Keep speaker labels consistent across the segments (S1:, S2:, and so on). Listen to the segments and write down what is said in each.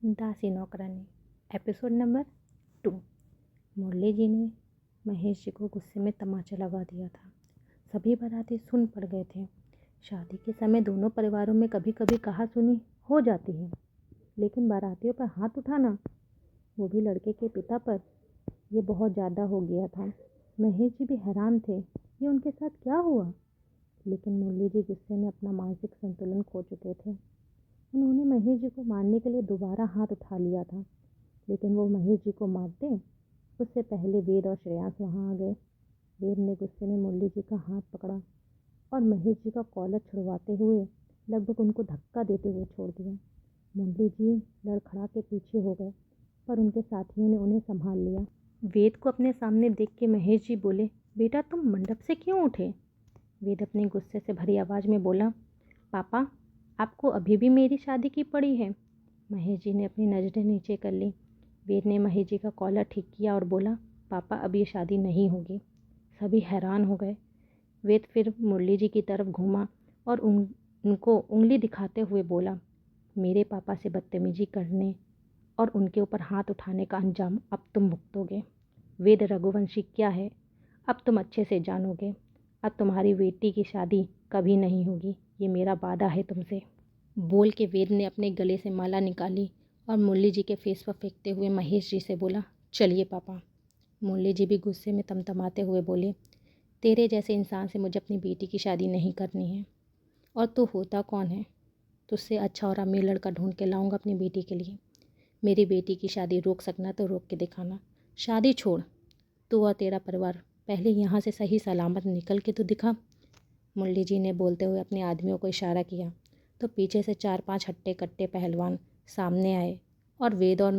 S1: दासी नौकरानी episode number 2। मुरली जी ने महेश जी को गुस्से में तमाचा लगा दिया था। सभी बाराती सुन पड़ गए थे। शादी के समय दोनों परिवारों में कभी कभी कहा सुनी हो जाती है, लेकिन बारातियों पर हाथ उठाना, वो भी लड़के के पिता पर, ये बहुत ज़्यादा हो गया था। महेश जी भी हैरान थे, ये उनके साथ क्या हुआ। लेकिन मुरली जी गुस्से में अपना मानसिक संतुलन खो चुके थे। उन्होंने महेश जी को मारने के लिए दोबारा हाथ उठा लिया था, लेकिन वो महेश जी को मारते उससे पहले वेद और श्रेयांश वहां आ गए। वेद ने गुस्से में मुरली जी का हाथ पकड़ा और महेश जी का कॉलर छुड़वाते हुए लगभग उनको धक्का देते हुए छोड़ दिया। मुरली जी लड़खड़ा के पीछे हो गए, पर उनके साथियों ने उन्हें संभाल लिया। वेद को अपने सामने देख के महेश जी बोले, बेटा तुम मंडप से क्यों उठे। वेद अपने गुस्से से भरी आवाज़ में बोला, पापा आपको अभी भी मेरी शादी की पड़ी है। महेश जी ने अपनी नज़रें नीचे कर ली। वेद ने महेश जी का कॉलर ठीक किया और बोला, पापा अब ये शादी नहीं होगी। सभी हैरान हो गए। वेद फिर मुरली जी की तरफ घूमा और उनको उंगली दिखाते हुए बोला, मेरे पापा से बदतमीजी करने और उनके ऊपर हाथ उठाने का अंजाम अब तुम भुगतोगे। वेद रघुवंशी क्या है अब तुम अच्छे से जानोगे। अब तुम्हारी बेटी की शादी कभी नहीं होगी, ये मेरा वादा है तुमसे। बोल के वेद ने अपने गले से माला निकाली और मुरली जी के फेस पर फेंकते हुए महेश जी से बोला, चलिए पापा। मुरली जी भी गुस्से में तमतमाते हुए बोले, तेरे जैसे इंसान से मुझे अपनी बेटी की शादी नहीं करनी है। और तू होता कौन है? तुझसे अच्छा और अमीर लड़का ढूंढ के लाऊंगा अपनी बेटी के लिए। मेरी बेटी की शादी रोक सकना तो रोक के दिखाना। शादी छोड़, तू और तेरा परिवार पहले यहाँ से सही सलामत निकल के तो दिखा। मुरली जी ने बोलते हुए अपने आदमियों को इशारा किया तो पीछे से 4-5 हट्टे कट्टे पहलवान सामने आए और वेद और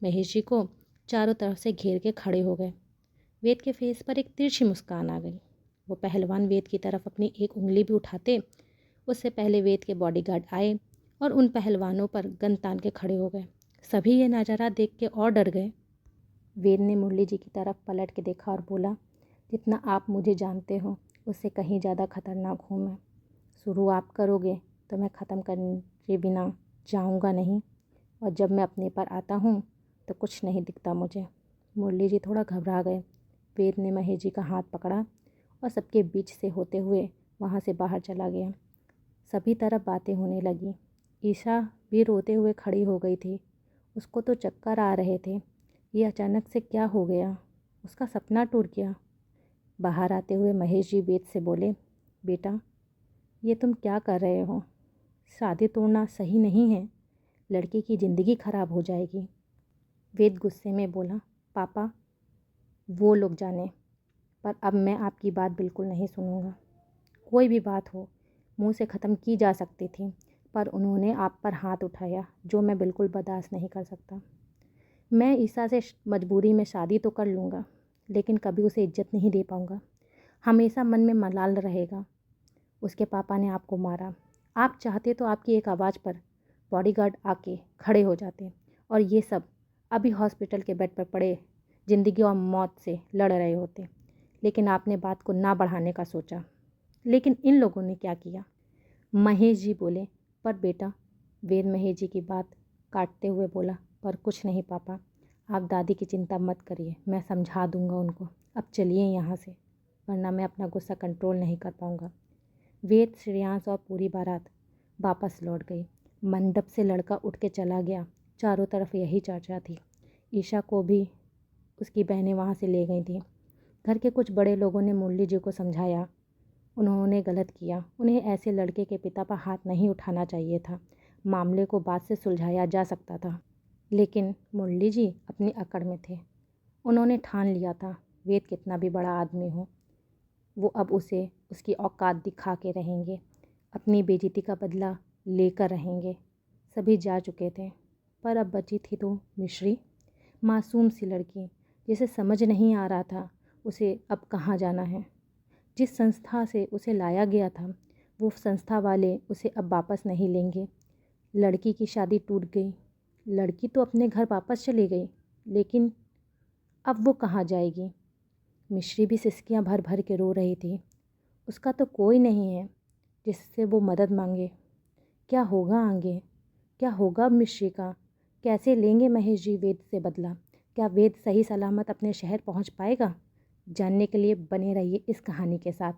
S1: महेश जी को चारों तरफ से घेर के खड़े हो गए। वेद के फेस पर एक तिरछी मुस्कान आ गई। वो पहलवान वेद की तरफ अपनी एक उंगली भी उठाते उससे पहले वेद के बॉडीगार्ड आए और उन पहलवानों पर गन तान के खड़े हो गए। सभी ये नज़ारा देख के और डर गए। वेद ने मुरली जी की तरफ पलट के देखा और बोला, जितना आप मुझे जानते हो उससे कहीं ज़्यादा खतरनाक हूँ मैं। शुरू आप करोगे तो मैं ख़त्म करे बिना जाऊँगा नहीं, और जब मैं अपने पर आता हूँ तो कुछ नहीं दिखता मुझे। मुरली जी थोड़ा घबरा गए। वेद ने महेश जी का हाथ पकड़ा और सबके बीच से होते हुए वहाँ से बाहर चला गया। सभी तरफ बातें होने लगी। ईशा भी रोते हुए खड़ी हो गई थी। उसको तो चक्कर आ रहे थे। ये अचानक से क्या हो गया? उसका सपना टूट गया। बाहर आते हुए महेश जी वेद से बोले, बेटा ये तुम क्या कर रहे हो? शादी तोड़ना सही नहीं है, लड़की की ज़िंदगी खराब हो जाएगी। वेद गुस्से में बोला, पापा वो लोग जाने, पर अब मैं आपकी बात बिल्कुल नहीं सुनूंगा। कोई भी बात हो मुंह से ख़त्म की जा सकती थी, पर उन्होंने आप पर हाथ उठाया जो मैं बिल्कुल बर्दाश्त नहीं कर सकता। मैं ईसा से मजबूरी में शादी तो कर लूँगा, लेकिन कभी उसे इज्जत नहीं दे पाऊँगा। हमेशा मन में मलाल रहेगा। उसके पापा ने आपको मारा। आप चाहते तो आपकी एक आवाज़ पर बॉडीगार्ड आके खड़े हो जाते और ये सब अभी हॉस्पिटल के बेड पर पड़े ज़िंदगी और मौत से लड़ रहे होते। लेकिन आपने बात को ना बढ़ाने का सोचा। लेकिन इन लोगों ने क्या किया? महेश जी बोले, पर बेटा, वेद महेश जी की बात काटते हुए बोला, पर कुछ नहीं पापा, आप दादी की चिंता मत करिए, मैं समझा दूंगा उनको। अब चलिए यहाँ से, वरना मैं अपना गुस्सा कंट्रोल नहीं कर पाऊँगा। वेद, श्रेयांश और पूरी बारात वापस लौट गई। मंडप से लड़का उठ के चला गया। चारों तरफ यही चर्चा थी। ईशा को भी उसकी बहनें वहाँ से ले गई थीं। घर के कुछ बड़े लोगों ने मुरली जी को समझाया, उन्होंने गलत किया। उन्हें ऐसे लड़के के पिता पर हाथ नहीं उठाना चाहिए था। मामले को बात से सुलझाया जा सकता था। लेकिन मुरली जी अपनी अकड़ में थे। उन्होंने ठान लिया था, वेद कितना भी बड़ा आदमी हो, वो अब उसे उसकी औकात दिखा के रहेंगे। अपनी बेइज्जती का बदला लेकर रहेंगे। सभी जा चुके थे, पर अब बची थी तो मिश्री, मासूम सी लड़की जिसे समझ नहीं आ रहा था उसे अब कहाँ जाना है। जिस संस्था से उसे लाया गया था वो संस्था वाले उसे अब वापस नहीं लेंगे। लड़की की शादी टूट गई। लड़की तो अपने घर वापस चली गई, लेकिन अब वो कहाँ जाएगी? मिश्री भी सिसकियाँ भर भर के रो रही थी। उसका तो कोई नहीं है जिससे वो मदद मांगे। क्या होगा आगे? क्या होगा अब मिश्री का? कैसे लेंगे महेश जी वेद से बदला? क्या वेद सही सलामत अपने शहर पहुंच पाएगा? जानने के लिए बने रहिए इस कहानी के साथ।